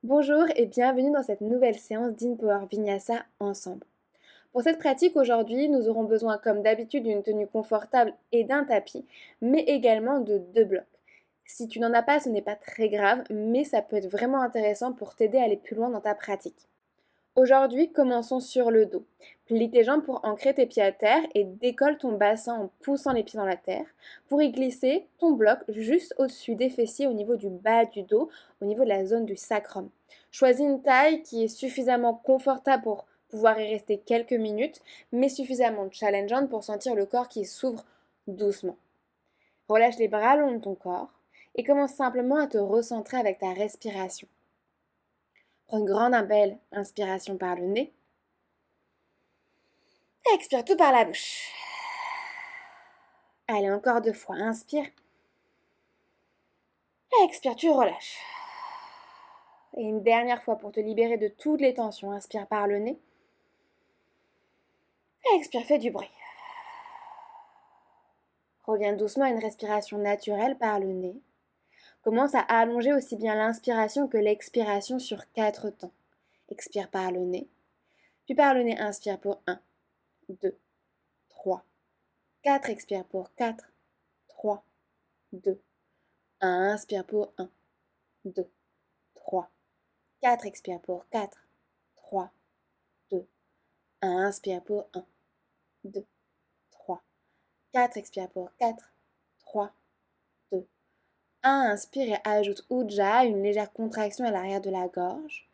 Bonjour et bienvenue dans cette nouvelle séance d'InPower Vinyasa ensemble. Pour cette pratique aujourd'hui, nous aurons besoin comme d'habitude d'une tenue confortable et d'un tapis, mais également de deux blocs. Si tu n'en as pas, ce n'est pas très grave, mais ça peut être vraiment intéressant pour t'aider à aller plus loin dans ta pratique. Aujourd'hui, commençons sur le dos. Plie tes jambes pour ancrer tes pieds à terre et décolle ton bassin en poussant les pieds dans la terre pour y glisser ton bloc juste au-dessus des fessiers au niveau du bas du dos, au niveau de la zone du sacrum. Choisis une taille qui est suffisamment confortable pour pouvoir y rester quelques minutes, mais suffisamment challengeante pour sentir le corps qui s'ouvre doucement. Relâche les bras le long de ton corps et commence simplement à te recentrer avec ta respiration. Prends une grande belle inspiration par le nez. Expire tout par la bouche. Allez, encore deux fois. Inspire. Expire, tu relâches. Et une dernière fois pour te libérer de toutes les tensions. Inspire par le nez. Expire, fais du bruit. Reviens doucement à une respiration naturelle par le nez. Commence à allonger aussi bien l'inspiration que l'expiration sur 4 temps. Expire par le nez. Puis par le nez, inspire pour 1, 2, 3, 4. Expire pour 4, 3, 2, 1. Inspire pour 1, 2, 3, 4. Expire pour 4, 3, 2, 1. Inspire pour 1, 2, 3, 4. Expire pour 4, 3, 2, 1. Inspire et ajoute Ujjayi, une légère contraction à l'arrière de la gorge.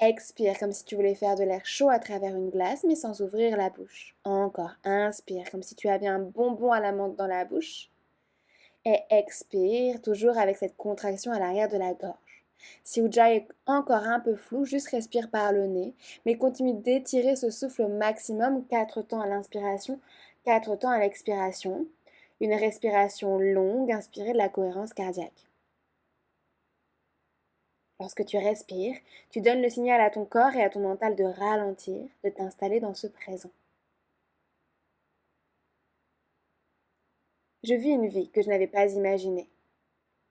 Expire comme si tu voulais faire de l'air chaud à travers une glace, mais sans ouvrir la bouche. Encore. Inspire comme si tu avais un bonbon à la menthe dans la bouche. Et expire, toujours avec cette contraction à l'arrière de la gorge. Si Ujjayi est encore un peu flou, juste respire par le nez, mais continue d'étirer ce souffle au maximum, 4 temps à l'inspiration, 4 temps à l'expiration. Une respiration longue, inspirée de la cohérence cardiaque. Lorsque tu respires, tu donnes le signal à ton corps et à ton mental de ralentir, de t'installer dans ce présent. Je vis une vie que je n'avais pas imaginée.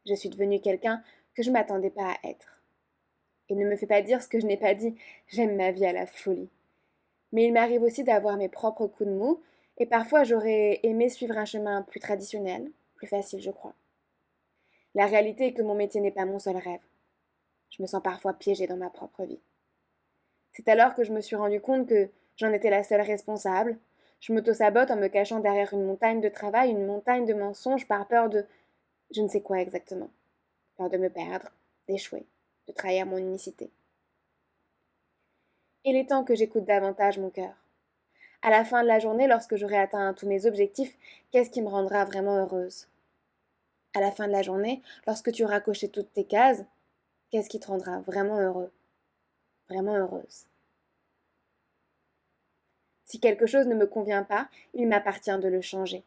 Je suis devenue quelqu'un que je ne m'attendais pas à être. Et ne me fais pas dire ce que je n'ai pas dit, j'aime ma vie à la folie. Mais il m'arrive aussi d'avoir mes propres coups de mou, et parfois j'aurais aimé suivre un chemin plus traditionnel, plus facile je crois. La réalité est que mon métier n'est pas mon seul rêve. Je me sens parfois piégée dans ma propre vie. C'est alors que je me suis rendu compte que j'en étais la seule responsable. Je m'auto-sabote en me cachant derrière une montagne de travail, une montagne de mensonges par peur de je ne sais quoi exactement. Peur de me perdre, d'échouer, de trahir mon unicité. Il est temps que j'écoute davantage mon cœur. À la fin de la journée, lorsque j'aurai atteint tous mes objectifs, qu'est-ce qui me rendra vraiment heureuse? À la fin de la journée, lorsque tu auras coché toutes tes cases, qu'est-ce qui te rendra vraiment heureux, vraiment heureuse? Si quelque chose ne me convient pas, il m'appartient de le changer.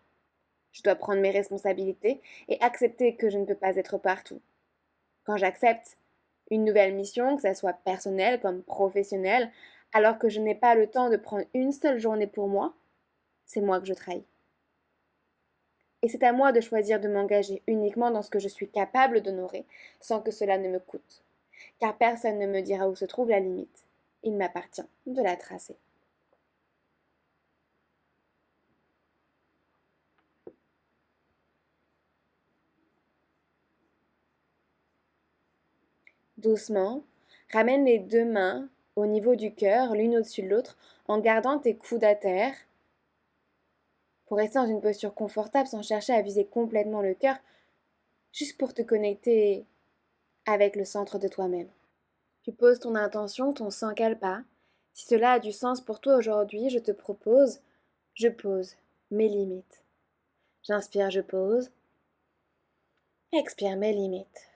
Je dois prendre mes responsabilités et accepter que je ne peux pas être partout. Quand j'accepte une nouvelle mission, que ce soit personnelle comme professionnelle, alors que je n'ai pas le temps de prendre une seule journée pour moi, c'est moi que je trahis. Et c'est à moi de choisir de m'engager uniquement dans ce que je suis capable d'honorer, sans que cela ne me coûte. Car personne ne me dira où se trouve la limite. Il m'appartient de la tracer. Doucement, ramène les deux mains au niveau du cœur, l'une au-dessus de l'autre, en gardant tes coudes à terre, pour rester dans une posture confortable sans chercher à viser complètement le cœur, juste pour te connecter avec le centre de toi-même. Tu poses ton intention, ton sang cale pas. Si cela a du sens pour toi aujourd'hui, je pose mes limites. J'inspire, je pose. Expire mes limites.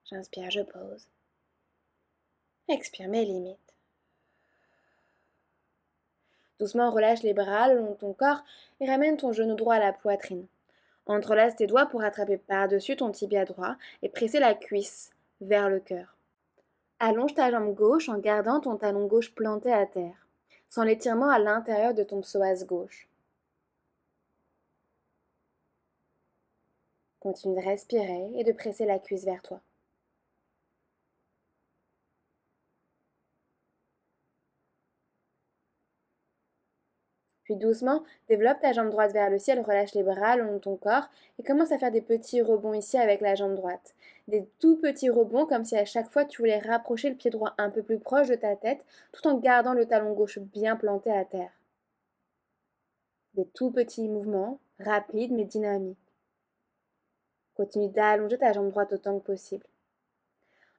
J'inspire, je pose. Expire mes limites. Doucement relâche les bras le long de ton corps et ramène ton genou droit à la poitrine. Entrelace tes doigts pour attraper par-dessus ton tibia droit et presser la cuisse vers le cœur. Allonge ta jambe gauche en gardant ton talon gauche planté à terre, sans l'étirement à l'intérieur de ton psoas gauche. Continue de respirer et de presser la cuisse vers toi. Puis doucement, développe ta jambe droite vers le ciel, relâche les bras le long de ton corps et commence à faire des petits rebonds ici avec la jambe droite. Des tout petits rebonds comme si à chaque fois tu voulais rapprocher le pied droit un peu plus proche de ta tête tout en gardant le talon gauche bien planté à terre. Des tout petits mouvements, rapides mais dynamiques. Continue d'allonger ta jambe droite autant que possible.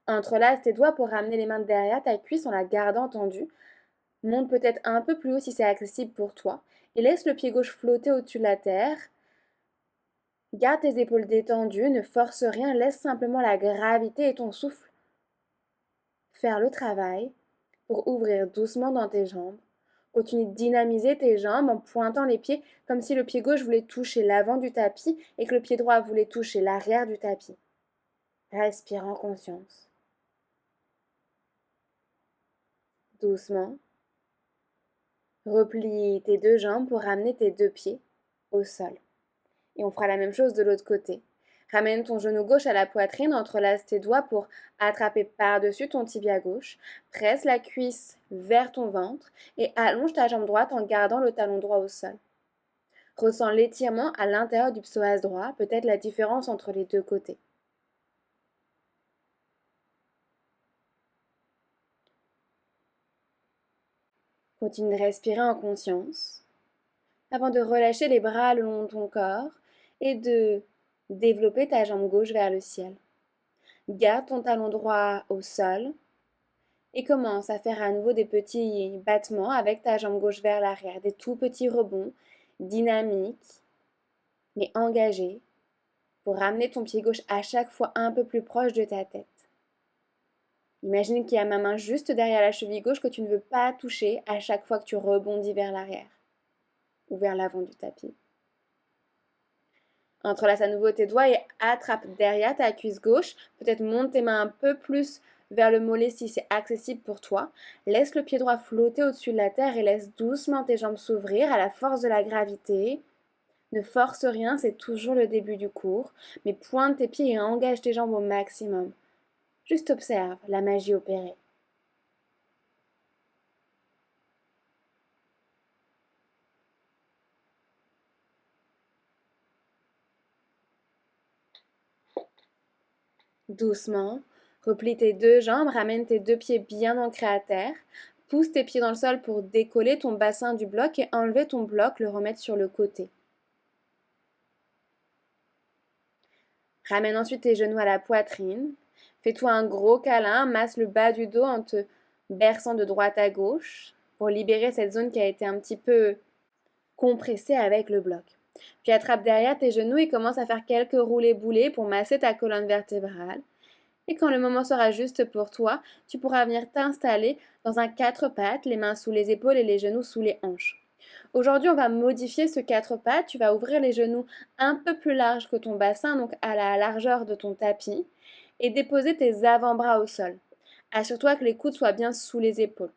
Entrelace tes doigts pour ramener les mains derrière ta cuisse en la gardant tendue. Monte peut-être un peu plus haut si c'est accessible pour toi et laisse le pied gauche flotter au-dessus de la terre. Garde tes épaules détendues, ne force rien, laisse simplement la gravité et ton souffle faire le travail pour ouvrir doucement dans tes jambes. Continue de dynamiser tes jambes en pointant les pieds comme si le pied gauche voulait toucher l'avant du tapis et que le pied droit voulait toucher l'arrière du tapis. Respire en conscience. Doucement. Replie tes deux jambes pour ramener tes deux pieds au sol. Et on fera la même chose de l'autre côté. Ramène ton genou gauche à la poitrine, entrelace tes doigts pour attraper par-dessus ton tibia gauche. Presse la cuisse vers ton ventre et allonge ta jambe droite en gardant le talon droit au sol. Ressens l'étirement à l'intérieur du psoas droit, peut-être la différence entre les deux côtés. Continue de respirer en conscience avant de relâcher les bras le long de ton corps et de développer ta jambe gauche vers le ciel. Garde ton talon droit au sol et commence à faire à nouveau des petits battements avec ta jambe gauche vers l'arrière, des tout petits rebonds dynamiques mais engagés pour ramener ton pied gauche à chaque fois un peu plus proche de ta tête. Imagine qu'il y a ma main juste derrière la cheville gauche que tu ne veux pas toucher à chaque fois que tu rebondis vers l'arrière ou vers l'avant du tapis. Entrelace à nouveau tes doigts et attrape derrière ta cuisse gauche. Peut-être monte tes mains un peu plus vers le mollet si c'est accessible pour toi. Laisse le pied droit flotter au-dessus de la terre et laisse doucement tes jambes s'ouvrir à la force de la gravité. Ne force rien, c'est toujours le début du cours, mais pointe tes pieds et engage tes jambes au maximum. Juste observe la magie opérée. Doucement, replie tes deux jambes, ramène tes deux pieds bien ancrés à terre. Pousse tes pieds dans le sol pour décoller ton bassin du bloc et enlever ton bloc, le remettre sur le côté. Ramène ensuite tes genoux à la poitrine. Fais-toi un gros câlin, masse le bas du dos en te berçant de droite à gauche pour libérer cette zone qui a été un petit peu compressée avec le bloc. Puis attrape derrière tes genoux et commence à faire quelques roulés-boulés pour masser ta colonne vertébrale. Et quand le moment sera juste pour toi, tu pourras venir t'installer dans un quatre pattes, les mains sous les épaules et les genoux sous les hanches. Aujourd'hui, on va modifier ce quatre pattes. Tu vas ouvrir les genoux un peu plus larges que ton bassin, donc à la largeur de ton tapis, et déposer tes avant-bras au sol. Assure-toi que les coudes soient bien sous les épaules.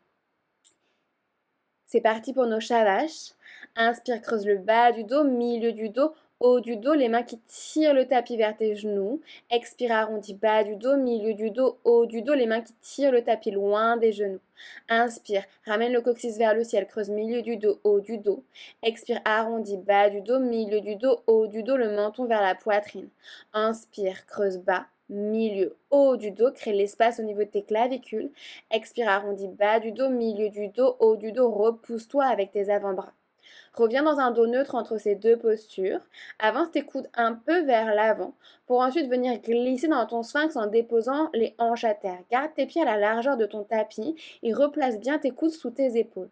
C'est parti pour nos shavash. Inspire, creuse le bas du dos, milieu du dos, haut du dos, les mains qui tirent le tapis vers tes genoux. Expire, arrondis, bas du dos, milieu du dos, haut du dos, les mains qui tirent le tapis loin des genoux. Inspire, ramène le coccyx vers le ciel, creuse milieu du dos, haut du dos. Expire, arrondis, bas du dos, milieu du dos, haut du dos, le menton vers la poitrine. Inspire, creuse bas, milieu, haut du dos, crée l'espace au niveau de tes clavicules. Expire, arrondis, bas du dos, milieu du dos, haut du dos, repousse-toi avec tes avant-bras. Reviens dans un dos neutre entre ces deux postures. Avance tes coudes un peu vers l'avant pour ensuite venir glisser dans ton sphinx en déposant les hanches à terre. Garde tes pieds à la largeur de ton tapis et replace bien tes coudes sous tes épaules.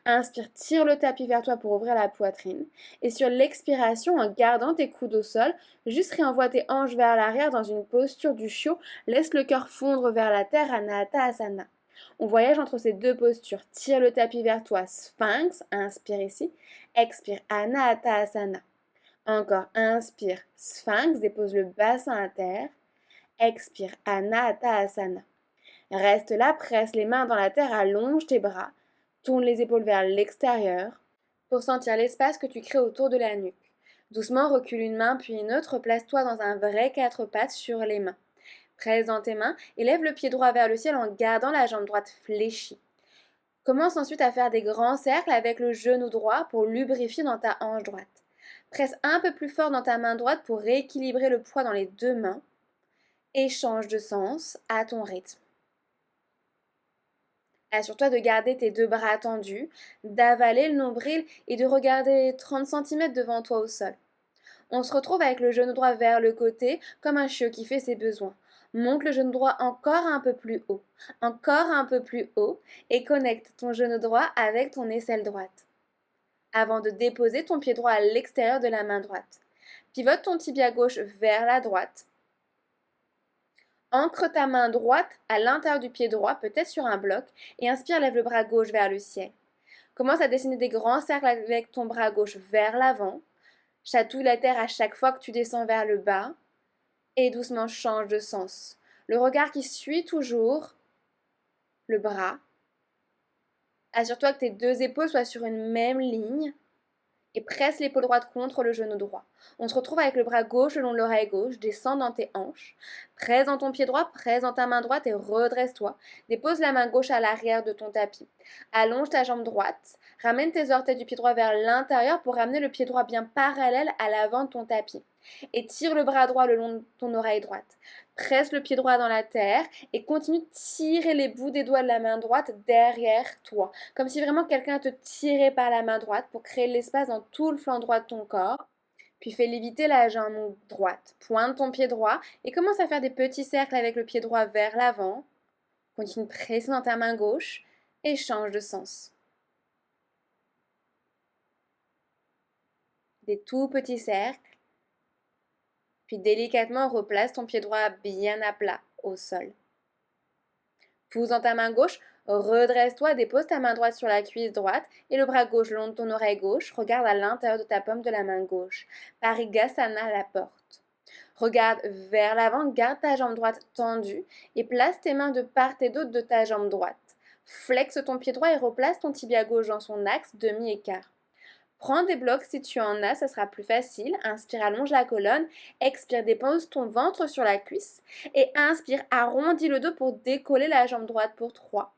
Inspire, tire le tapis vers toi pour ouvrir la poitrine. Et sur l'expiration, en gardant tes coudes au sol, juste réenvoie tes hanches vers l'arrière dans une posture du chiot. Laisse le cœur fondre vers la terre, Anahata Asana. On voyage entre ces deux postures. Tire le tapis vers toi, sphinx, inspire ici. Expire, Anahata Asana. Encore, inspire, sphinx, dépose le bassin à terre. Expire, Anahata Asana. Reste là, presse les mains dans la terre, allonge tes bras. Tourne les épaules vers l'extérieur pour sentir l'espace que tu crées autour de la nuque. Doucement, recule une main puis une autre. Place-toi dans un vrai quatre pattes sur les mains. Presse dans tes mains et lève le pied droit vers le ciel en gardant la jambe droite fléchie. Commence ensuite à faire des grands cercles avec le genou droit pour lubrifier dans ta hanche droite. Presse un peu plus fort dans ta main droite pour rééquilibrer le poids dans les deux mains et change de sens à ton rythme. Assure-toi de garder tes deux bras tendus, d'avaler le nombril et de regarder 30 cm devant toi au sol. On se retrouve avec le genou droit vers le côté, comme un chiot qui fait ses besoins. Monte le genou droit encore un peu plus haut, et connecte ton genou droit avec ton aisselle droite. Avant de déposer ton pied droit à l'extérieur de la main droite. Pivote ton tibia gauche vers la droite. Ancre ta main droite à l'intérieur du pied droit, peut-être sur un bloc, et inspire, lève le bras gauche vers le ciel. Commence à dessiner des grands cercles avec ton bras gauche vers l'avant. Chatouille la terre à chaque fois que tu descends vers le bas et doucement change de sens. Le regard qui suit toujours le bras. Assure-toi que tes deux épaules soient sur une même ligne et presse l'épaule droite contre le genou droit. On se retrouve avec le bras gauche le long de l'oreille gauche, descends dans tes hanches, presse dans ton pied droit, presse dans ta main droite et redresse-toi. Dépose la main gauche à l'arrière de ton tapis. Allonge ta jambe droite, ramène tes orteils du pied droit vers l'intérieur pour ramener le pied droit bien parallèle à l'avant de ton tapis. Et tire le bras droit le long de ton oreille droite. Presse le pied droit dans la terre et continue de tirer les bouts des doigts de la main droite derrière toi. Comme si vraiment quelqu'un te tirait par la main droite pour créer de l'espace dans tout le flanc droit de ton corps. Puis fais léviter la jambe droite. Pointe ton pied droit et commence à faire des petits cercles avec le pied droit vers l'avant. Continue de presser dans ta main gauche et change de sens. Des tout petits cercles. Puis délicatement replace ton pied droit bien à plat au sol. Pousse dans ta main gauche, redresse-toi, dépose ta main droite sur la cuisse droite et le bras gauche le long de ton oreille gauche. Regarde à l'intérieur de ta paume de la main gauche. Parigasana à la porte. Regarde vers l'avant, garde ta jambe droite tendue et place tes mains de part et d'autre de ta jambe droite. Flexe ton pied droit et replace ton tibia gauche dans son axe demi-écart. Prends des blocs si tu en as, ça sera plus facile. Inspire, allonge la colonne. Expire, dépose ton ventre sur la cuisse. Et inspire, arrondis le dos pour décoller la jambe droite pour 3,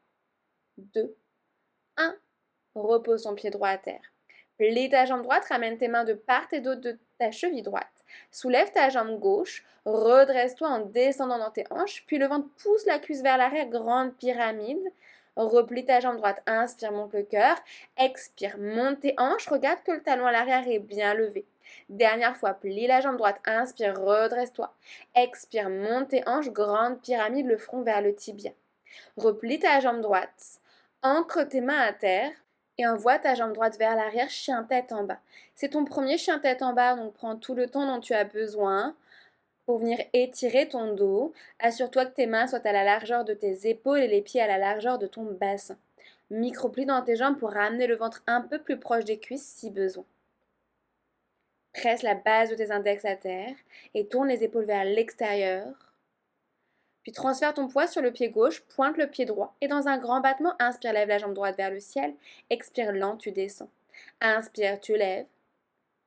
2, 1. Repose ton pied droit à terre. Plie ta jambe droite, ramène tes mains de part et d'autre de ta cheville droite. Soulève ta jambe gauche, redresse-toi en descendant dans tes hanches, puis le ventre pousse la cuisse vers l'arrière, grande pyramide. Replie ta jambe droite, inspire, monte le cœur. Expire, monte tes hanches, regarde que le talon à l'arrière est bien levé. Dernière fois, plie la jambe droite, inspire, redresse-toi. Expire, monte tes hanches, grande pyramide, le front vers le tibia. Replie ta jambe droite, ancre tes mains à terre et envoie ta jambe droite vers l'arrière, chien tête en bas. C'est ton premier chien tête en bas, donc prends tout le temps dont tu as besoin pour venir étirer ton dos. Assure-toi que tes mains soient à la largeur de tes épaules et les pieds à la largeur de ton bassin. Micro-plie dans tes jambes pour ramener le ventre un peu plus proche des cuisses si besoin. Presse la base de tes index à terre et tourne les épaules vers l'extérieur. Puis transfère ton poids sur le pied gauche, pointe le pied droit et dans un grand battement, inspire, lève la jambe droite vers le ciel. Expire, lent, tu descends. Inspire, tu lèves.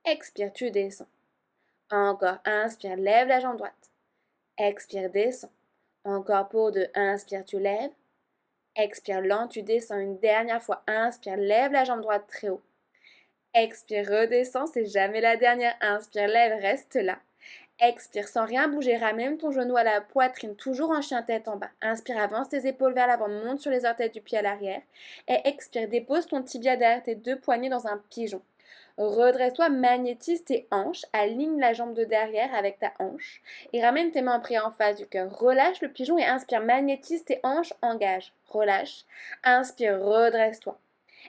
Expire, tu descends. Encore, inspire, lève la jambe droite. Expire, descends. Encore pour 2, inspire, tu lèves. Expire, lent, tu descends une dernière fois. Inspire, lève la jambe droite très haut. Expire, redescends, c'est jamais la dernière. Inspire, lève, reste là. Expire sans rien bouger, ramène ton genou à la poitrine, toujours en chien tête en bas. Inspire, avance tes épaules vers l'avant, monte sur les orteils du pied à l'arrière. Et expire, dépose ton tibia derrière tes deux poignets dans un pigeon. Redresse-toi, magnétise tes hanches, aligne la jambe de derrière avec ta hanche et ramène tes mains en prière en face du cœur. Relâche le pigeon et inspire, magnétise tes hanches, engage. Relâche. Inspire, redresse-toi.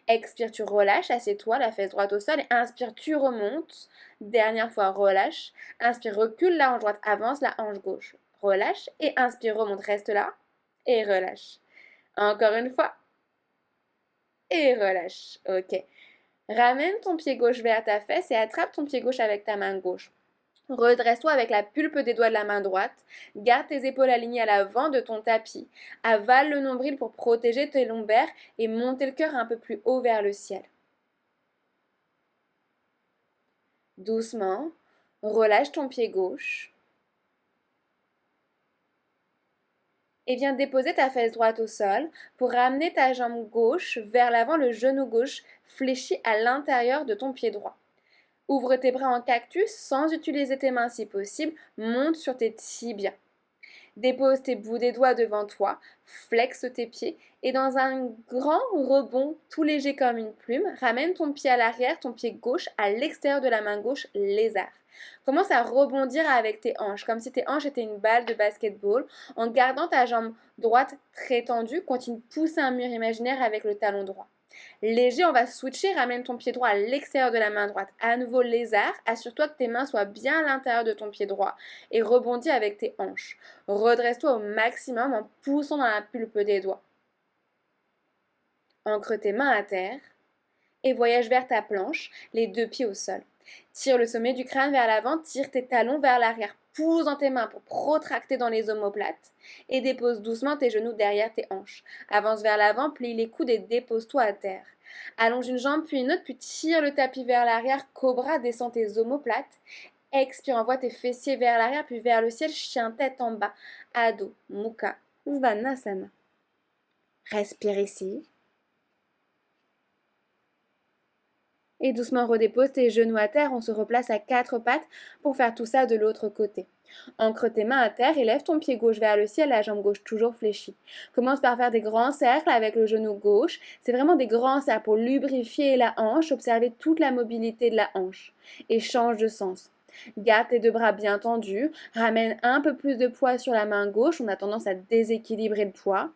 Expire, tu relâches, assieds-toi, la fesse droite au sol. Et inspire, tu remontes. Dernière fois, relâche. Inspire, recule la hanche droite, avance la hanche gauche. Relâche et inspire, remonte, reste là. Et relâche. Encore une fois. Et relâche. Ok. Ramène ton pied gauche vers ta fesse et attrape ton pied gauche avec ta main gauche. Redresse-toi avec la pulpe des doigts de la main droite. Garde tes épaules alignées à l'avant de ton tapis. Avale le nombril pour protéger tes lombaires et monter le cœur un peu plus haut vers le ciel. Doucement, relâche ton pied gauche. Et viens déposer ta fesse droite au sol pour ramener ta jambe gauche vers l'avant, le genou gauche fléchi à l'intérieur de ton pied droit. Ouvre tes bras en cactus sans utiliser tes mains si possible, monte sur tes tibias. Dépose tes bouts des doigts devant toi, flexe tes pieds et dans un grand rebond tout léger comme une plume, ramène ton pied à l'arrière, ton pied gauche à l'extérieur de la main gauche, lézard. Commence à rebondir avec tes hanches, comme si tes hanches étaient une balle de basketball. En gardant ta jambe droite très tendue, continue de pousser un mur imaginaire avec le talon droit. Léger, on va switcher, ramène ton pied droit à l'extérieur de la main droite. À nouveau lézard, assure-toi que tes mains soient bien à l'intérieur de ton pied droit et rebondis avec tes hanches. Redresse-toi au maximum en poussant dans la pulpe des doigts. Ancre tes mains à terre et voyage vers ta planche, les deux pieds au sol. Tire le sommet du crâne vers l'avant, tire tes talons vers l'arrière. Pousse dans tes mains pour protracter dans les omoplates et dépose doucement tes genoux derrière tes hanches. Avance vers l'avant, plie les coudes et dépose-toi à terre. Allonge une jambe puis une autre, puis tire le tapis vers l'arrière. Cobra, descends tes omoplates. Expire, envoie tes fessiers vers l'arrière puis vers le ciel. Chien tête en bas. Adho Mukha Svanasana. Respire ici. Et doucement redépose tes genoux à terre, on se replace à quatre pattes pour faire tout ça de l'autre côté. Ancre tes mains à terre et lève ton pied gauche vers le ciel, la jambe gauche toujours fléchie. Commence par faire des grands cercles avec le genou gauche. C'est vraiment des grands cercles pour lubrifier la hanche, observer toute la mobilité de la hanche. Et change de sens. Garde tes deux bras bien tendus, ramène un peu plus de poids sur la main gauche, on a tendance à déséquilibrer le poids.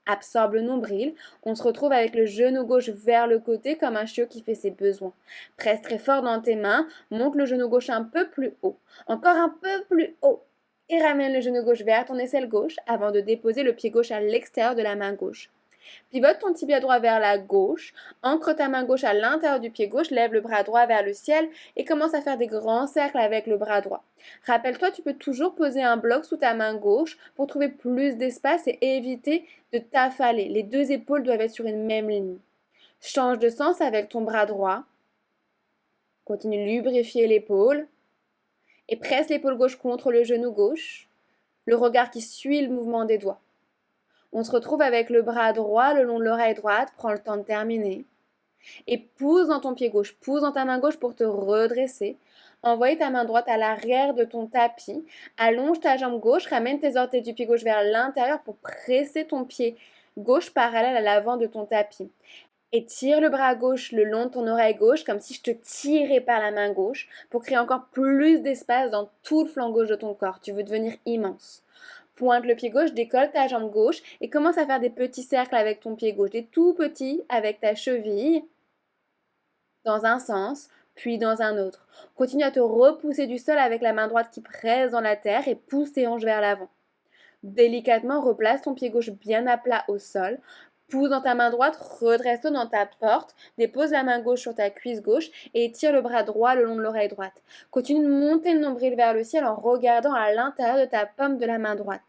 Absorbe le nombril, on se retrouve avec le genou gauche vers le côté comme un chiot qui fait ses besoins. Presse très fort dans tes mains, monte le genou gauche un peu plus haut, encore un peu plus haut, et ramène le genou gauche vers ton aisselle gauche avant de déposer le pied gauche à l'extérieur de la main gauche. Pivote ton tibia droit vers la gauche, ancre ta main gauche à l'intérieur du pied gauche, lève le bras droit vers le ciel et commence à faire des grands cercles avec le bras droit. Rappelle-toi, tu peux toujours poser un bloc sous ta main gauche pour trouver plus d'espace et éviter de t'affaler. Les deux épaules doivent être sur une même ligne. Change de sens avec ton bras droit. Continue de lubrifier l'épaule et presse l'épaule gauche contre le genou gauche. Le regard qui suit le mouvement des doigts. On se retrouve avec le bras droit le long de l'oreille droite, prends le temps de terminer. Et pousse dans ton pied gauche, pousse dans ta main gauche pour te redresser. Envoie ta main droite à l'arrière de ton tapis. Allonge ta jambe gauche, ramène tes orteils du pied gauche vers l'intérieur pour presser ton pied gauche parallèle à l'avant de ton tapis. Et tire le bras gauche le long de ton oreille gauche comme si je te tirais par la main gauche pour créer encore plus d'espace dans tout le flanc gauche de ton corps. Tu veux devenir immense. Pointe le pied gauche, décolle ta jambe gauche et commence à faire des petits cercles avec ton pied gauche, des tout petits avec ta cheville dans un sens, puis dans un autre. Continue à te repousser du sol avec la main droite qui presse dans la terre et pousse tes hanches vers l'avant. Délicatement, replace ton pied gauche bien à plat au sol. Pousse dans ta main droite, redresse-toi dans ta porte, dépose la main gauche sur ta cuisse gauche et tire le bras droit le long de l'oreille droite. Continue de monter le nombril vers le ciel en regardant à l'intérieur de ta paume de la main droite.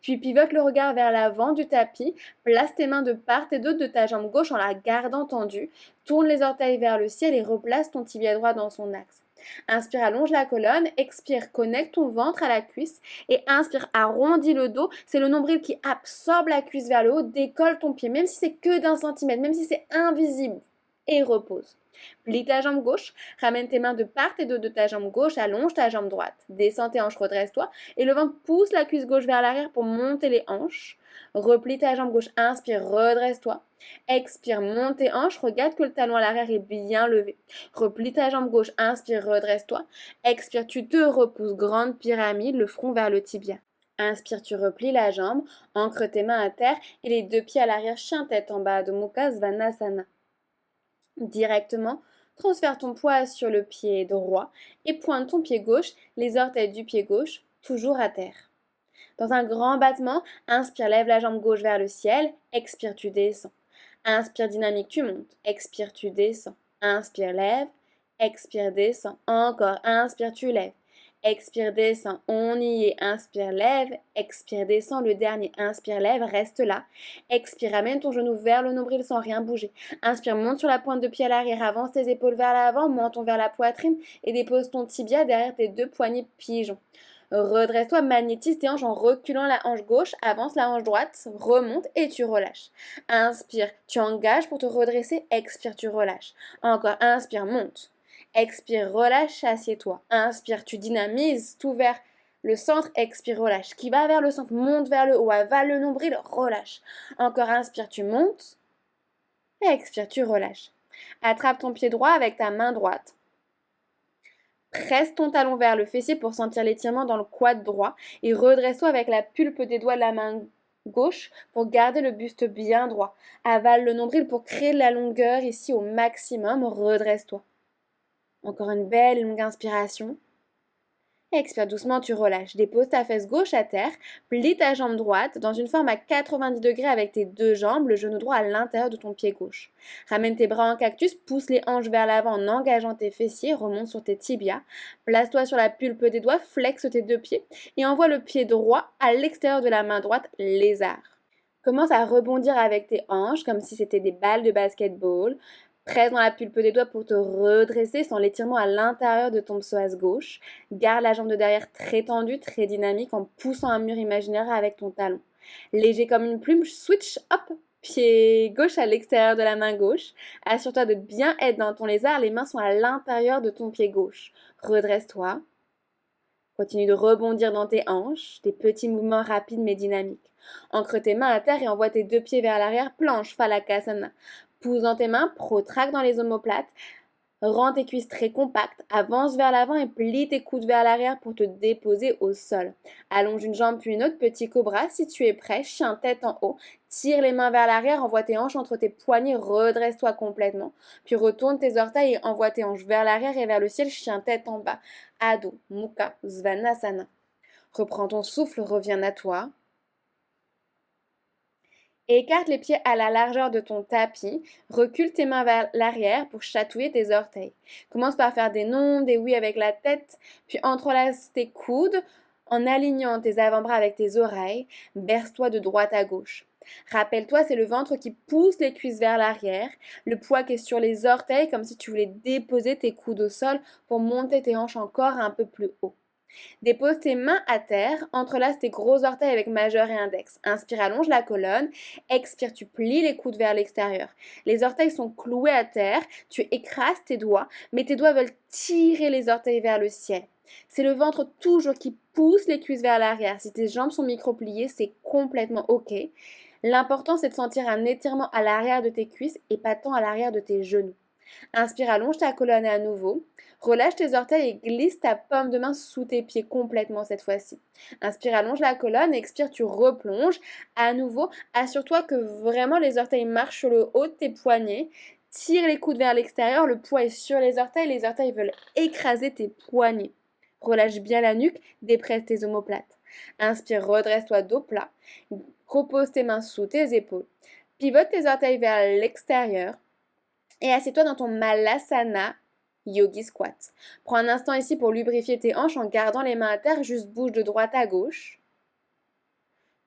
Puis pivote le regard vers l'avant du tapis, place tes mains de part et d'autre de ta jambe gauche en la gardant tendue, tourne les orteils vers le ciel et replace ton tibia droit dans son axe. Inspire, allonge la colonne, expire, connecte ton ventre à la cuisse et inspire, arrondis le dos, c'est le nombril qui absorbe la cuisse vers le haut, décolle ton pied, même si c'est que d'un centimètre, même si c'est invisible, et repose. Plie ta jambe gauche, ramène tes mains de part et d'autre de ta jambe gauche, allonge ta jambe droite, descends tes hanches, redresse-toi et le ventre pousse la cuisse gauche vers l'arrière pour monter les hanches. Replie ta jambe gauche, inspire, redresse-toi. Expire, monte tes hanches, regarde que le talon à l'arrière est bien levé. Replie ta jambe gauche, inspire, redresse-toi. Expire, tu te repousses, grande pyramide, le front vers le tibia. Inspire, tu replies la jambe, ancre tes mains à terre et les deux pieds à l'arrière, chien tête en bas, Adho Mukha Svanasana. Directement, transfère ton poids sur le pied droit et pointe ton pied gauche, les orteils du pied gauche, toujours à terre. Dans un grand battement, inspire, lève la jambe gauche vers le ciel, expire, tu descends. Inspire, dynamique, tu montes. Expire, tu descends. Inspire, lève. Expire, descends. Encore. Inspire, tu lèves. Expire, descends. On y est. Inspire, lève. Expire, descends. Le dernier. Inspire, lève. Reste là. Expire, ramène ton genou vers le nombril sans rien bouger. Inspire, monte sur la pointe de pied à l'arrière. Avance tes épaules vers l'avant. Menton vers la poitrine et dépose ton tibia derrière tes deux poignets pigeons. Redresse-toi, magnétise tes hanches en reculant la hanche gauche, avance la hanche droite, remonte et tu relâches. Inspire, tu engages pour te redresser, expire, tu relâches. Encore, inspire, monte. Expire, relâche, assieds-toi. Inspire, tu dynamises, tout vers le centre, expire, relâche. Qui va vers le centre, monte vers le haut, avale le nombril, relâche. Encore, inspire, tu montes. Et expire, tu relâches. Attrape ton pied droit avec ta main droite. Presse ton talon vers le fessier pour sentir l'étirement dans le quad droit et redresse-toi avec la pulpe des doigts de la main gauche pour garder le buste bien droit. Avale le nombril pour créer de la longueur ici au maximum. Redresse-toi. Encore une belle et longue inspiration. Expire doucement, tu relâches. Dépose ta fesse gauche à terre, plie ta jambe droite dans une forme à 90 degrés avec tes deux jambes, le genou droit à l'intérieur de ton pied gauche. Ramène tes bras en cactus, pousse les hanches vers l'avant en engageant tes fessiers, remonte sur tes tibias. Place-toi sur la pulpe des doigts, flexe tes deux pieds et envoie le pied droit à l'extérieur de la main droite, lézard. Commence à rebondir avec tes hanches comme si c'était des balles de basketball. Presse dans la pulpe des doigts pour te redresser sans l'étirement à l'intérieur de ton psoas gauche. Garde la jambe de derrière très tendue, très dynamique en poussant un mur imaginaire avec ton talon. Léger comme une plume, switch, hop, pied gauche à l'extérieur de la main gauche. Assure-toi de bien être dans ton lézard, les mains sont à l'intérieur de ton pied gauche. Redresse-toi. Continue de rebondir dans tes hanches, des petits mouvements rapides mais dynamiques. Ancre tes mains à terre et envoie tes deux pieds vers l'arrière, planche, Phalakasana. Pousse dans tes mains, protracte dans les omoplates, rends tes cuisses très compactes, avance vers l'avant et plie tes coudes vers l'arrière pour te déposer au sol. Allonge une jambe puis une autre, petit cobra, si tu es prêt, chien tête en haut, tire les mains vers l'arrière, envoie tes hanches entre tes poignets, redresse-toi complètement, puis retourne tes orteils et envoie tes hanches vers l'arrière et vers le ciel, chien tête en bas, Adho Mukha Svanasana. Reprends ton souffle, reviens à toi. Écarte les pieds à la largeur de ton tapis, recule tes mains vers l'arrière pour chatouiller tes orteils. Commence par faire des non, des oui avec la tête, puis entrelace tes coudes en alignant tes avant-bras avec tes oreilles, berce-toi de droite à gauche. Rappelle-toi, c'est le ventre qui pousse les cuisses vers l'arrière, le poids qui est sur les orteils comme si tu voulais déposer tes coudes au sol pour monter tes hanches encore un peu plus haut. Dépose tes mains à terre, entrelace tes gros orteils avec majeur et index. Inspire, allonge la colonne. Expire, tu plies les coudes vers l'extérieur. Les orteils sont cloués à terre. Tu écrases tes doigts, mais tes doigts veulent tirer les orteils vers le ciel. C'est le ventre toujours qui pousse les cuisses vers l'arrière. Si tes jambes sont micro-pliées, c'est complètement OK. L'important, c'est de sentir un étirement à l'arrière de tes cuisses et pas tant à l'arrière de tes genoux. Inspire, allonge ta colonne à nouveau. Relâche tes orteils et glisse ta paume de main sous tes pieds complètement cette fois-ci. Inspire, allonge la colonne. Expire, tu replonges. À nouveau, assure-toi que vraiment les orteils marchent sur le haut de tes poignets. Tire les coudes vers l'extérieur. Le poids est sur les orteils. Les orteils veulent écraser tes poignets. Relâche bien la nuque. Dépresse tes omoplates. Inspire, redresse-toi dos plat. Repose tes mains sous tes épaules. Pivote tes orteils vers l'extérieur. Et assieds-toi dans ton Malasana Yogi Squat. Prends un instant ici pour lubrifier tes hanches en gardant les mains à terre, juste bouge de droite à gauche.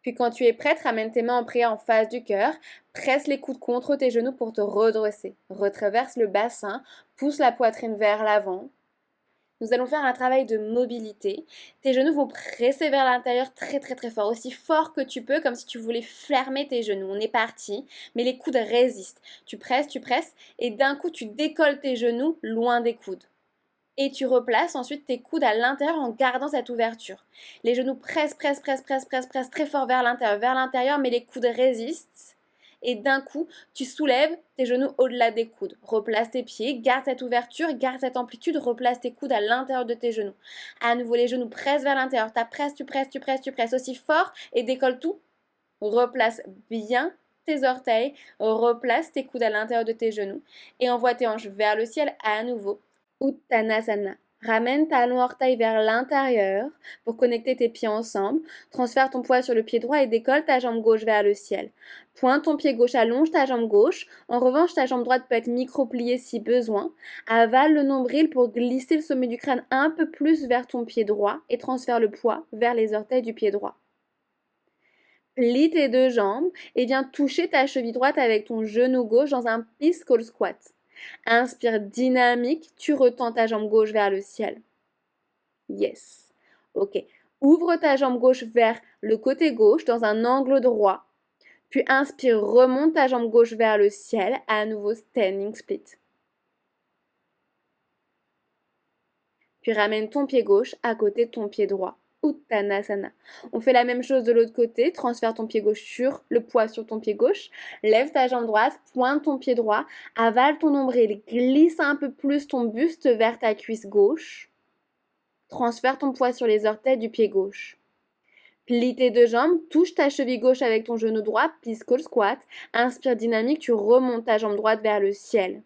Puis quand tu es prête, ramène tes mains en prière en face du cœur, presse les coudes contre tes genoux pour te redresser. Retraverse le bassin, pousse la poitrine vers l'avant. Nous allons faire un travail de mobilité. Tes genoux vont presser vers l'intérieur très très très fort, aussi fort que tu peux, comme si tu voulais fermer tes genoux. On est parti, mais les coudes résistent. Tu presses, et d'un coup tu décolles tes genoux loin des coudes. Et tu replaces ensuite tes coudes à l'intérieur en gardant cette ouverture. Les genoux pressent très fort vers l'intérieur, mais les coudes résistent. Et d'un coup, tu soulèves tes genoux au-delà des coudes. Replace tes pieds, garde cette ouverture, garde cette amplitude, replace tes coudes à l'intérieur de tes genoux. À nouveau, les genoux pressent vers l'intérieur. Tu presses aussi fort et décolle tout. Replace bien tes orteils, replace tes coudes à l'intérieur de tes genoux et envoie tes hanches vers le ciel à nouveau. Uttanasana. Ramène talon orteil vers l'intérieur pour connecter tes pieds ensemble. Transfère ton poids sur le pied droit et décolle ta jambe gauche vers le ciel. Pointe ton pied gauche, allonge ta jambe gauche. En revanche, ta jambe droite peut être micro-pliée si besoin. Avale le nombril pour glisser le sommet du crâne un peu plus vers ton pied droit et transfère le poids vers les orteils du pied droit. Plie tes deux jambes et viens toucher ta cheville droite avec ton genou gauche dans un Peaceful Squat. Inspire dynamique, tu retends ta jambe gauche vers le ciel. Yes. Ok. Ouvre ta jambe gauche vers le côté gauche dans un angle droit. Puis inspire, remonte ta jambe gauche vers le ciel, à nouveau standing split. Puis ramène ton pied gauche à côté de ton pied droit. Uttanasana. On fait la même chose de l'autre côté, transfère ton pied gauche sur le poids sur ton pied gauche, lève ta jambe droite, pointe ton pied droit, avale ton nombril, glisse un peu plus ton buste vers ta cuisse gauche, transfère ton poids sur les orteils du pied gauche. Plie tes deux jambes, touche ta cheville gauche avec ton genou droit, plie skull squat, inspire dynamique, tu remontes ta jambe droite vers le ciel.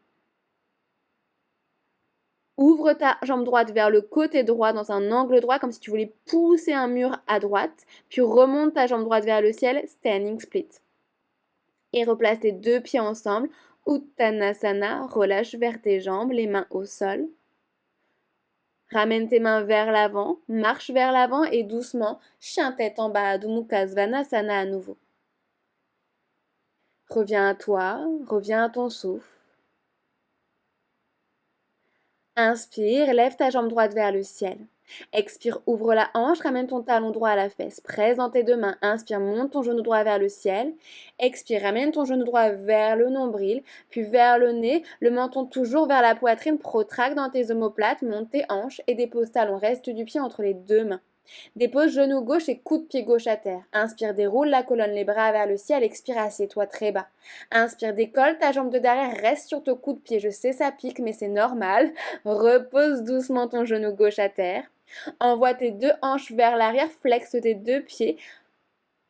Ouvre ta jambe droite vers le côté droit dans un angle droit comme si tu voulais pousser un mur à droite, puis remonte ta jambe droite vers le ciel, standing split. Et replace tes deux pieds ensemble, Uttanasana, relâche vers tes jambes, les mains au sol. Ramène tes mains vers l'avant, marche vers l'avant et doucement, chien tête en bas, Adho Mukha Svanasana à nouveau. Reviens à toi, reviens à ton souffle. Inspire, lève ta jambe droite vers le ciel. Expire, ouvre la hanche, ramène ton talon droit à la fesse. Presse dans tes deux mains. Inspire, monte ton genou droit vers le ciel. Expire, ramène ton genou droit vers le nombril, puis vers le nez, le menton toujours vers la poitrine. Protracte dans tes omoplates, monte tes hanches et dépose talon. Reste du pied entre les deux mains. Dépose genou gauche et coude pied gauche à terre. Inspire, déroule la colonne, les bras vers le ciel. Expire, assieds-toi très bas. Inspire, décolle ta jambe de derrière, reste sur ton coup de pied. Je sais, ça pique, mais c'est normal. Repose doucement ton genou gauche à terre. Envoie tes deux hanches vers l'arrière, flexe tes deux pieds.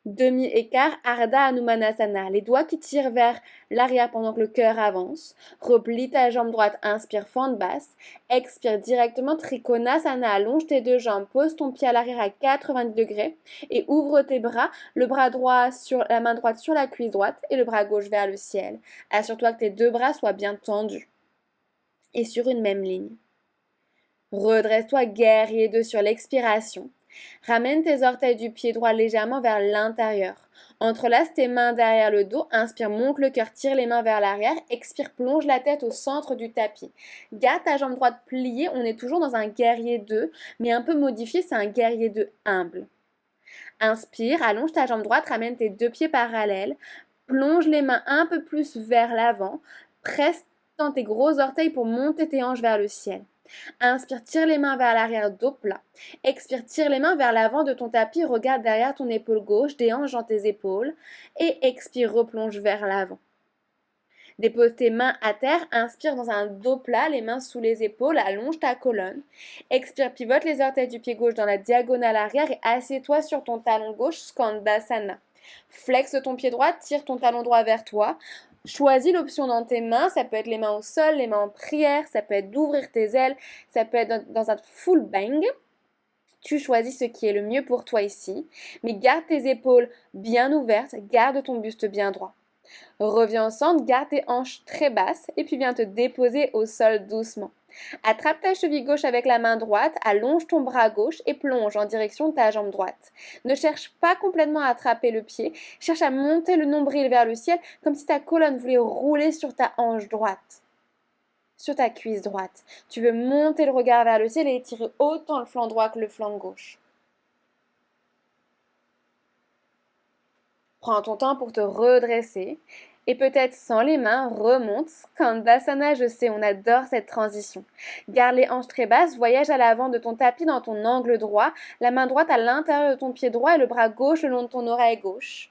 Demi-écart, Ardha Hanumanasana. Les doigts qui tirent vers l'arrière pendant que le cœur avance. Replie ta jambe droite, inspire, fente basse. Expire directement, Trikonasana. Allonge tes deux jambes, pose ton pied à l'arrière à 90 degrés et ouvre tes bras. Le bras droit sur la main droite sur la cuisse droite et le bras gauche vers le ciel. Assure-toi que tes deux bras soient bien tendus et sur une même ligne. Redresse-toi, guerrier 2 sur l'expiration. Ramène tes orteils du pied droit légèrement vers l'intérieur. Entrelace tes mains derrière le dos. Inspire, monte le cœur, tire les mains vers l'arrière. Expire, plonge la tête au centre du tapis. Garde ta jambe droite pliée. On est toujours dans un guerrier 2, mais un peu modifié, c'est un guerrier 2 humble. Inspire, allonge ta jambe droite, ramène tes deux pieds parallèles. Plonge les mains un peu plus vers l'avant. Presse dans tes gros orteils pour monter tes hanches vers le ciel. Inspire, tire les mains vers l'arrière, dos plat. Expire, tire les mains vers l'avant de ton tapis, regarde derrière ton épaule gauche, des hanches dans tes épaules. Et expire, replonge vers l'avant. Dépose tes mains à terre, inspire dans un dos plat, les mains sous les épaules, allonge ta colonne. Expire, pivote les orteils du pied gauche dans la diagonale arrière et assieds-toi sur ton talon gauche, Skandasana. Flexe ton pied droit, tire ton talon droit vers toi. Choisis l'option dans tes mains, ça peut être les mains au sol, les mains en prière, ça peut être d'ouvrir tes ailes, ça peut être dans un full bang. Tu choisis ce qui est le mieux pour toi ici, mais garde tes épaules bien ouvertes, garde ton buste bien droit. Reviens au centre, garde tes hanches très basses et puis viens te déposer au sol doucement. Attrape ta cheville gauche avec la main droite, allonge ton bras gauche et plonge en direction de ta jambe droite. Ne cherche pas complètement à attraper le pied, cherche à monter le nombril vers le ciel comme si ta colonne voulait rouler sur ta hanche droite, sur ta cuisse droite. Tu veux monter le regard vers le ciel et étirer autant le flanc droit que le flanc gauche. Prends ton temps pour te redresser. Et peut-être sans les mains, remonte. Skandasana, je sais, on adore cette transition. Garde les hanches très basses, voyage à l'avant de ton tapis dans ton angle droit, la main droite à l'intérieur de ton pied droit et le bras gauche le long de ton oreille gauche.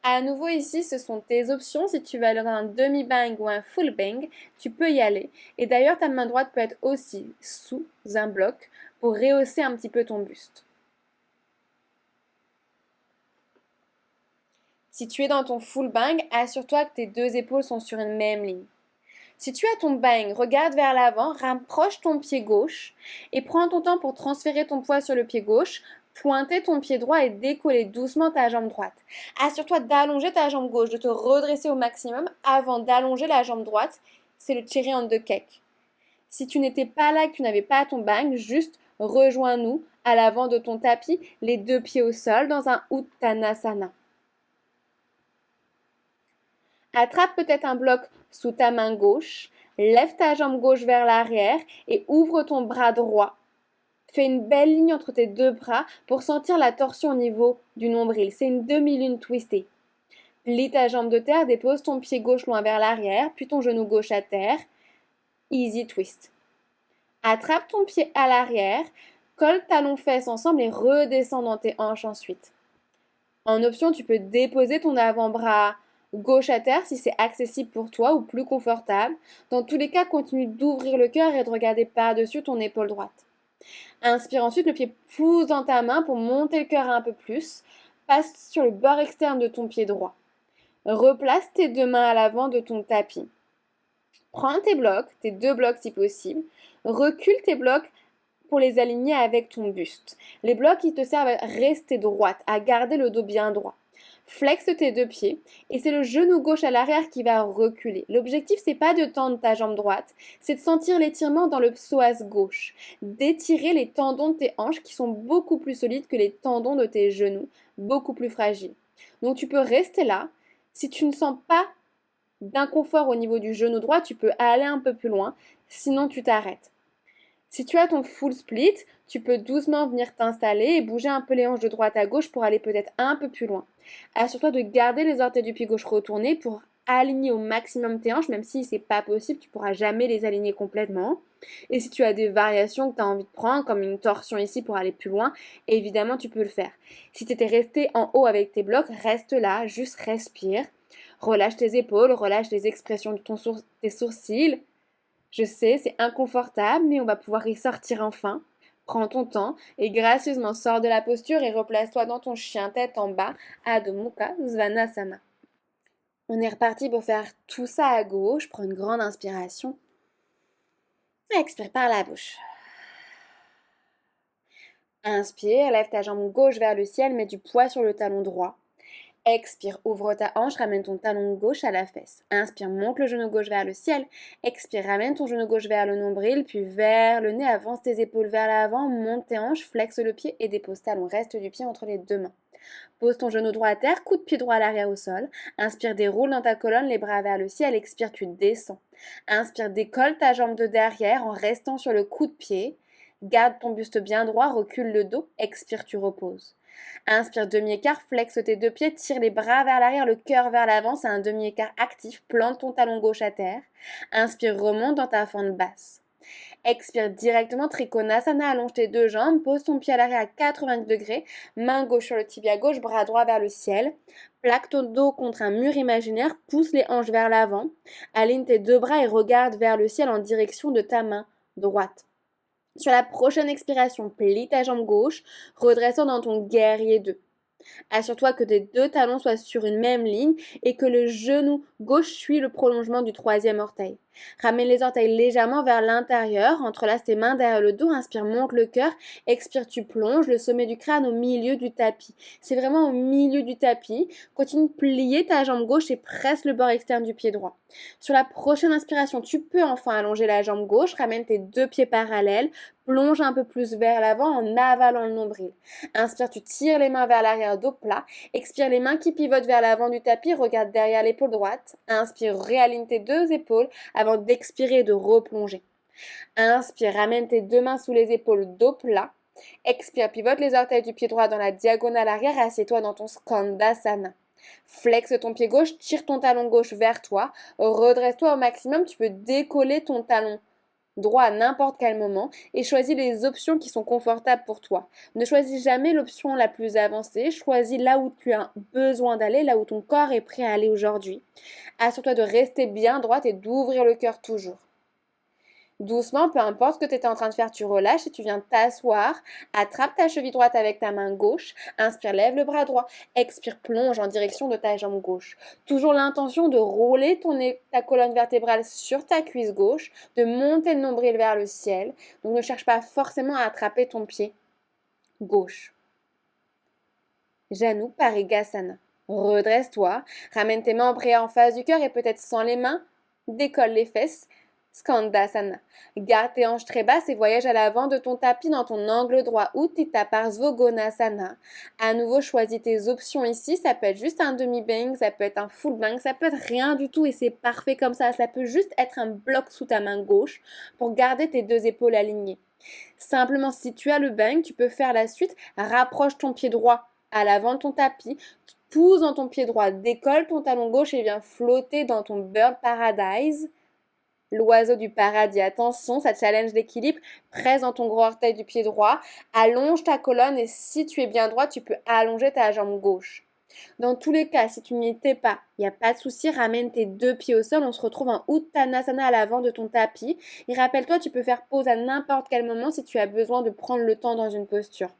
À nouveau ici, ce sont tes options. Si tu veux aller dans un demi-bang ou un full bang, tu peux y aller. Et d'ailleurs, ta main droite peut être aussi sous un bloc pour rehausser un petit peu ton buste. Si tu es dans ton full bang, assure-toi que tes deux épaules sont sur une même ligne. Si tu as ton bang, regarde vers l'avant, rapproche ton pied gauche et prends ton temps pour transférer ton poids sur le pied gauche, pointer ton pied droit et décoller doucement ta jambe droite. Assure-toi d'allonger ta jambe gauche, de te redresser au maximum avant d'allonger la jambe droite. C'est le cherry on the cake. Si tu n'étais pas là, que tu n'avais pas ton bang, juste rejoins-nous à l'avant de ton tapis, les deux pieds au sol dans un Uttanasana. Attrape peut-être un bloc sous ta main gauche, lève ta jambe gauche vers l'arrière et ouvre ton bras droit. Fais une belle ligne entre tes deux bras pour sentir la torsion au niveau du nombril. C'est une demi-lune twistée. Plie ta jambe de terre, dépose ton pied gauche loin vers l'arrière, puis ton genou gauche à terre. Easy twist. Attrape ton pied à l'arrière, colle talons-fesses ensemble et redescends dans tes hanches ensuite. En option, tu peux déposer ton avant-bras gauche à terre si c'est accessible pour toi ou plus confortable. Dans tous les cas, continue d'ouvrir le cœur et de regarder par-dessus ton épaule droite. Inspire ensuite, le pied pousse dans ta main pour monter le cœur un peu plus. Passe sur le bord externe de ton pied droit. Replace tes deux mains à l'avant de ton tapis. Prends tes blocs, tes deux blocs si possible. Recule tes blocs pour les aligner avec ton buste. Les blocs, ils te servent à rester droite, à garder le dos bien droit. Flexe tes deux pieds et c'est le genou gauche à l'arrière qui va reculer. L'objectif, c'est pas de tendre ta jambe droite, c'est de sentir l'étirement dans le psoas gauche. D'étirer les tendons de tes hanches qui sont beaucoup plus solides que les tendons de tes genoux, beaucoup plus fragiles. Donc tu peux rester là. Si tu ne sens pas d'inconfort au niveau du genou droit, tu peux aller un peu plus loin, sinon tu t'arrêtes. Si tu as ton full split, tu peux doucement venir t'installer et bouger un peu les hanches de droite à gauche pour aller peut-être un peu plus loin. Assure-toi de garder les orteils du pied gauche retournés pour aligner au maximum tes hanches, même si c'est pas possible, tu pourras jamais les aligner complètement. Et si tu as des variations que tu as envie de prendre, comme une torsion ici pour aller plus loin, évidemment tu peux le faire. Si tu étais resté en haut avec tes blocs, reste là, juste respire. Relâche tes épaules, relâche les expressions de tes sourcils. Je sais, c'est inconfortable, mais on va pouvoir y sortir enfin. Prends ton temps et gracieusement sors de la posture et replace-toi dans ton chien tête en bas, Adho Mukha Svanasana. On est reparti pour faire tout ça à gauche. Prends une grande inspiration. Expire par la bouche. Inspire, lève ta jambe gauche vers le ciel, mets du poids sur le talon droit. Expire, ouvre ta hanche, ramène ton talon gauche à la fesse. Inspire, monte le genou gauche vers le ciel. Expire, ramène ton genou gauche vers le nombril, puis vers le nez, avance tes épaules vers l'avant, monte tes hanches, flexe le pied et dépose talon reste du pied entre les deux mains. Pose ton genou droit à terre, coup de pied droit à l'arrière au sol. Inspire, déroule dans ta colonne, les bras vers le ciel. Expire, tu descends. Inspire, décolle ta jambe de derrière en restant sur le coup de pied. Garde ton buste bien droit, recule le dos. Expire, tu reposes. Inspire, demi-écart, flexe tes deux pieds, tire les bras vers l'arrière, le cœur vers l'avant, c'est un demi-écart actif, plante ton talon gauche à terre. Inspire, remonte dans ta fente basse. Expire directement, Trikonasana, allonge tes deux jambes, pose ton pied à l'arrière à 90 degrés, main gauche sur le tibia gauche, bras droit vers le ciel. Plaque ton dos contre un mur imaginaire, pousse les hanches vers l'avant, aligne tes deux bras et regarde vers le ciel en direction de ta main droite. Sur la prochaine expiration, plie ta jambe gauche, redressant dans ton guerrier 2. Assure-toi que tes deux talons soient sur une même ligne et que le genou gauche suit le prolongement du troisième orteil. Ramène les orteils légèrement vers l'intérieur, entrelace tes mains derrière le dos, inspire, monte le cœur, expire, tu plonges le sommet du crâne au milieu du tapis. C'est vraiment au milieu du tapis. Continue de plier ta jambe gauche et presse le bord externe du pied droit. Sur la prochaine inspiration, tu peux enfin allonger la jambe gauche, ramène tes deux pieds parallèles, plonge un peu plus vers l'avant en avalant le nombril. Inspire, tu tires les mains vers l'arrière, dos plat. Expire, les mains qui pivotent vers l'avant du tapis, regarde derrière l'épaule droite. Inspire, réaligne tes deux épaules avant d'expirer et de replonger. Inspire, ramène tes deux mains sous les épaules, dos plat. Expire, pivote les orteils du pied droit dans la diagonale arrière et assieds-toi dans ton Skandasana. Flexe ton pied gauche, tire ton talon gauche vers toi, redresse-toi au maximum, tu peux décoller ton talon droit à n'importe quel moment et choisis les options qui sont confortables pour toi. Ne choisis jamais l'option la plus avancée, choisis là où tu as besoin d'aller, là où ton corps est prêt à aller aujourd'hui. Assure-toi de rester bien droite et d'ouvrir le cœur toujours. Doucement, peu importe ce que tu étais en train de faire, tu relâches et tu viens t'asseoir. Attrape ta cheville droite avec ta main gauche. Inspire, lève le bras droit. Expire, plonge en direction de ta jambe gauche. Toujours l'intention de rouler ta colonne vertébrale sur ta cuisse gauche, de monter le nombril vers le ciel. Donc ne cherche pas forcément à attraper ton pied gauche. Janu Parigasana. Redresse-toi. Ramène tes mains en prière en face du cœur et peut-être sans les mains. Décolle les fesses. Skandasana. Garde tes hanches très basses et voyage à l'avant de ton tapis dans ton angle droit. Utthita Parsvottanasana. À nouveau, choisis tes options ici. Ça peut être juste un demi-bang, ça peut être un full bang, ça peut être rien du tout et c'est parfait comme ça. Ça peut juste être un bloc sous ta main gauche pour garder tes deux épaules alignées. Simplement, si tu as le bang, tu peux faire la suite. Rapproche ton pied droit à l'avant de ton tapis. Pousse dans ton pied droit, décolle ton talon gauche et viens flotter dans ton Bird Paradise. L'oiseau du paradis. Attention, ça challenge l'équilibre. Presse dans ton gros orteil du pied droit. Allonge ta colonne et si tu es bien droit, tu peux allonger ta jambe gauche. Dans tous les cas, si tu n'y étais pas, il n'y a pas de souci, ramène tes deux pieds au sol. On se retrouve en Uttanasana à l'avant de ton tapis. Et rappelle-toi, tu peux faire pause à n'importe quel moment si tu as besoin de prendre le temps dans une posture.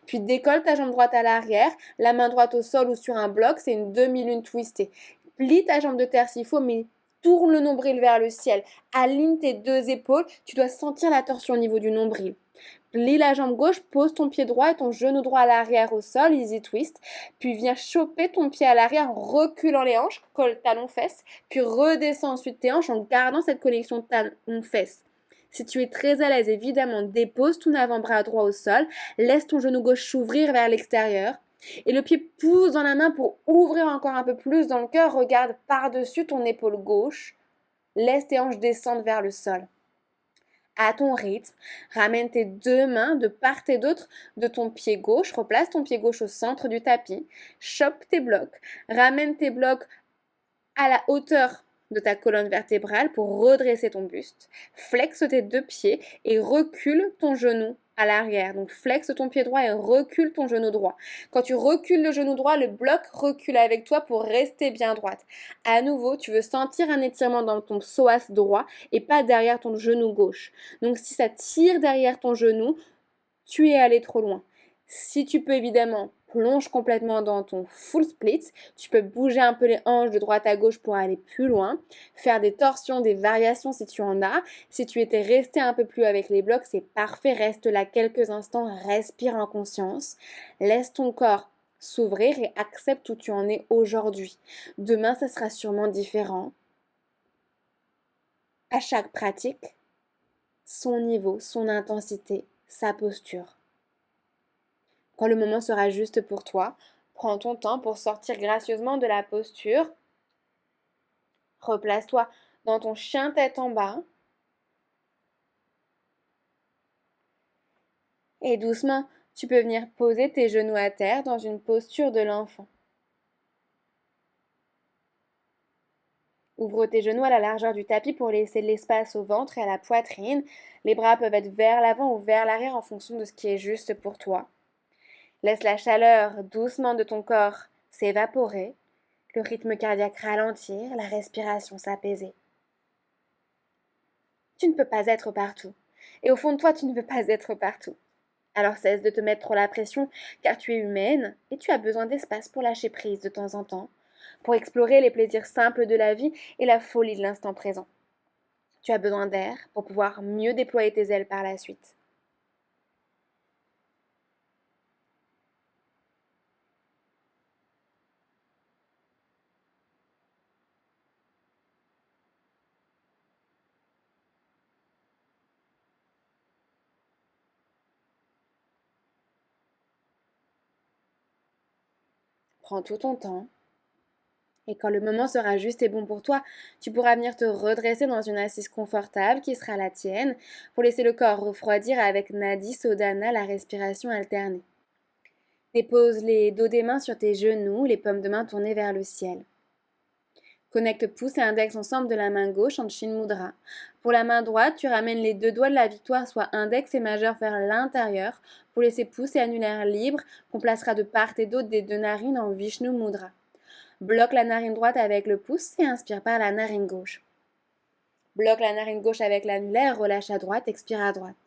Puis décolle ta jambe droite à l'arrière, la main droite au sol ou sur un bloc, c'est une demi-lune twistée. Plie ta jambe de terre s'il faut, mais tourne le nombril vers le ciel. Aligne tes deux épaules, tu dois sentir la torsion au niveau du nombril. Plie la jambe gauche, pose ton pied droit et ton genou droit à l'arrière au sol, easy twist. Puis viens choper ton pied à l'arrière en reculant les hanches, colle talon-fesse. Puis redescends ensuite tes hanches en gardant cette connexion talon-fesse. Si tu es très à l'aise, évidemment, dépose ton avant-bras droit au sol, laisse ton genou gauche s'ouvrir vers l'extérieur et le pied pousse dans la main pour ouvrir encore un peu plus dans le cœur. Regarde par-dessus ton épaule gauche, laisse tes hanches descendre vers le sol. À ton rythme, ramène tes deux mains de part et d'autre de ton pied gauche, replace ton pied gauche au centre du tapis, chope tes blocs, ramène tes blocs à la hauteur de ta colonne vertébrale pour redresser ton buste. Flexe tes deux pieds et recule ton genou à l'arrière. Donc flexe ton pied droit et recule ton genou droit. Quand tu recules le genou droit, le bloc recule avec toi pour rester bien droite. À nouveau, tu veux sentir un étirement dans ton psoas droit et pas derrière ton genou gauche. Donc si ça tire derrière ton genou, tu es allé trop loin. Si tu peux évidemment, plonge complètement dans ton full split. Tu peux bouger un peu les hanches de droite à gauche pour aller plus loin. Faire des torsions, des variations si tu en as. Si tu étais resté un peu plus avec les blocs, c'est parfait. Reste là quelques instants, respire en conscience. Laisse ton corps s'ouvrir et accepte où tu en es aujourd'hui. Demain, ça sera sûrement différent. À chaque pratique, son niveau, son intensité, sa posture. Quand le moment sera juste pour toi, prends ton temps pour sortir gracieusement de la posture. Replace-toi dans ton chien tête en bas. Et doucement, tu peux venir poser tes genoux à terre dans une posture de l'enfant. Ouvre tes genoux à la largeur du tapis pour laisser de l'espace au ventre et à la poitrine. Les bras peuvent être vers l'avant ou vers l'arrière en fonction de ce qui est juste pour toi. Laisse la chaleur doucement de ton corps s'évaporer, le rythme cardiaque ralentir, la respiration s'apaiser. Tu ne peux pas être partout. Et au fond de toi, tu ne veux pas être partout. Alors cesse de te mettre trop la pression, car tu es humaine et tu as besoin d'espace pour lâcher prise de temps en temps, pour explorer les plaisirs simples de la vie et la folie de l'instant présent. Tu as besoin d'air pour pouvoir mieux déployer tes ailes par la suite. Prends tout ton temps. Et quand le moment sera juste et bon pour toi, tu pourras venir te redresser dans une assise confortable qui sera la tienne pour laisser le corps refroidir avec Nadi Sodhana, la respiration alternée. Dépose les dos des mains sur tes genoux, les paumes de main tournées vers le ciel. Connecte pouce et index ensemble de la main gauche en Chin Mudra. Pour la main droite, tu ramènes les deux doigts de la victoire, soit index et majeur vers l'intérieur, pour laisser pouce et annulaire libre, qu'on placera de part et d'autre des deux narines en Vishnu Mudra. Bloque la narine droite avec le pouce et inspire par la narine gauche. Bloque la narine gauche avec l'annulaire, relâche à droite, expire à droite.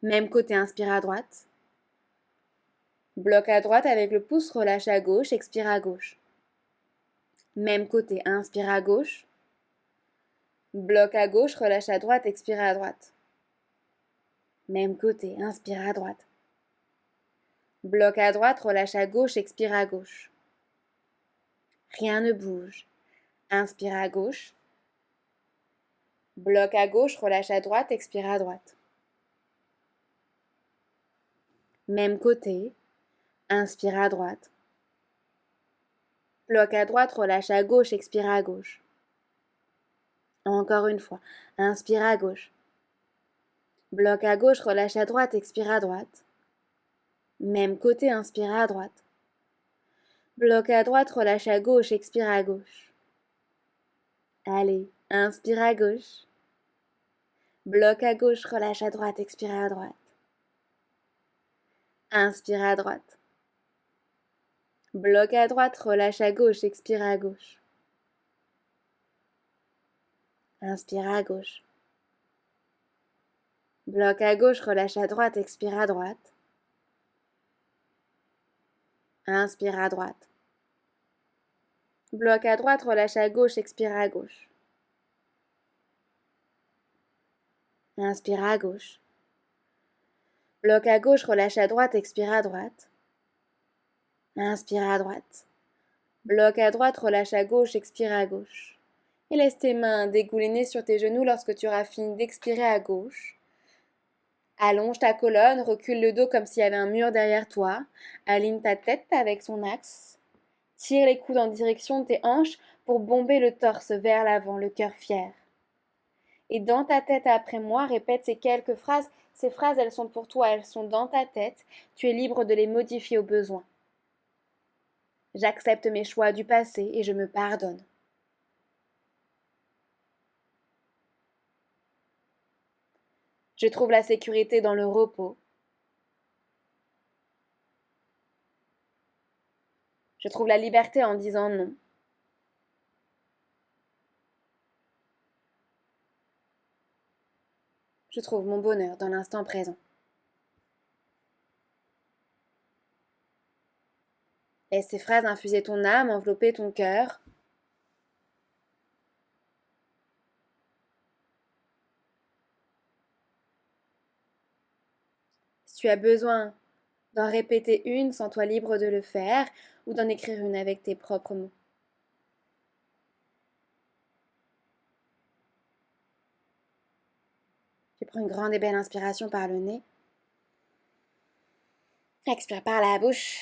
Même côté, inspire à droite. Bloque à droite avec le pouce, relâche à gauche, expire à gauche. Même côté, inspire à gauche. Bloque à gauche, relâche à droite, expire à droite. Même côté, inspire à droite. Bloque à droite, relâche à gauche, expire à gauche. Rien ne bouge. Inspire à gauche. Bloc à gauche, relâche à droite, expire à droite. Même côté, inspire à droite. Bloc à droite, relâche à gauche, expire à gauche. Encore une fois, inspire à gauche. Bloc à gauche, relâche à droite, expire à droite. Même côté, inspire à droite. Bloc à droite, relâche à gauche, expire à gauche. Allez, inspire à gauche. Bloc à gauche, relâche à droite, expire à droite. Inspire à droite. Bloc à droite, relâche à gauche, expire à gauche. Inspire à gauche. Bloc à gauche, relâche à droite, expire à droite. Inspire à droite. Bloc à droite, relâche à gauche, expire à gauche. Inspire à gauche. Bloc à gauche, relâche à droite, expire à droite. Inspire à droite. Bloc à droite, relâche à gauche, expire à gauche. Et laisse tes mains dégouliner sur tes genoux lorsque tu auras fini d'expirer à gauche. Allonge ta colonne, recule le dos comme s'il y avait un mur derrière toi. Aligne ta tête avec son axe. Tire les coudes en direction de tes hanches pour bomber le torse vers l'avant, le cœur fier. Et dans ta tête après moi, répète ces quelques phrases. Ces phrases, elles sont pour toi, elles sont dans ta tête. Tu es libre de les modifier au besoin. J'accepte mes choix du passé et je me pardonne. Je trouve la sécurité dans le repos. Je trouve la liberté en disant non. Je trouve mon bonheur dans l'instant présent. Laisse ces phrases infuser ton âme, envelopper ton cœur. Si tu as besoin d'en répéter une, sens-toi libre de le faire ou d'en écrire une avec tes propres mots. Tu prends une grande et belle inspiration par le nez. Expire par la bouche.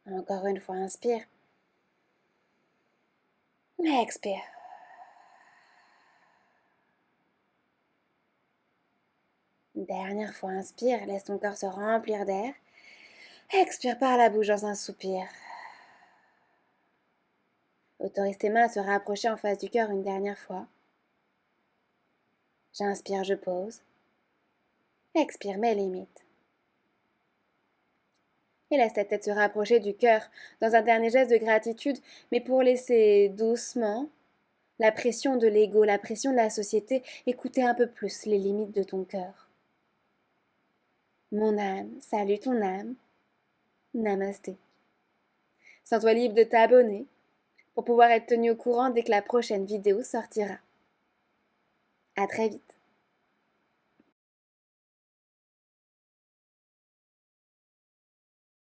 Encore une fois, inspire. Expire. Une dernière fois, inspire. Laisse ton corps se remplir d'air. Expire par la bouche dans un soupir. Autorise tes mains à se rapprocher en face du cœur une dernière fois. J'inspire, je pose. Expire mes limites. Et laisse ta tête se rapprocher du cœur dans un dernier geste de gratitude, mais pour laisser doucement la pression de l'ego, la pression de la société, écouter un peu plus les limites de ton cœur. Mon âme, salue ton âme. Namasté. Sens-toi libre de t'abonner pour pouvoir être tenu au courant dès que la prochaine vidéo sortira. À très vite.